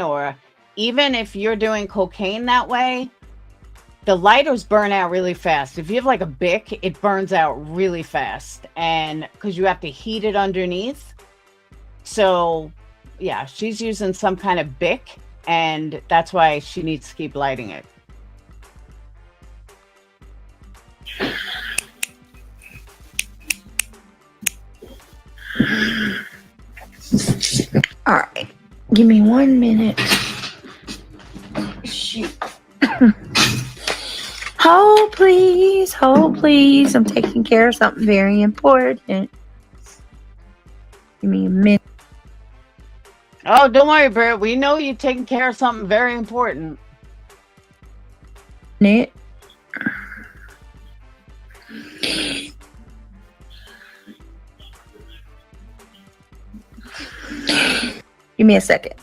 or even if you're doing cocaine that way, the lighters burn out really fast. If you have like a Bic, it burns out really fast, and because you have to heat it underneath. So yeah, she's using some kind of Bic, and that's why she needs to keep lighting it. All right, give me 1 minute. Shoot. Hold, please. Hold, please. I'm taking care of something very important. Give me a minute. Oh, don't worry, Britt. We know you're taking care of something very important. Give me a second.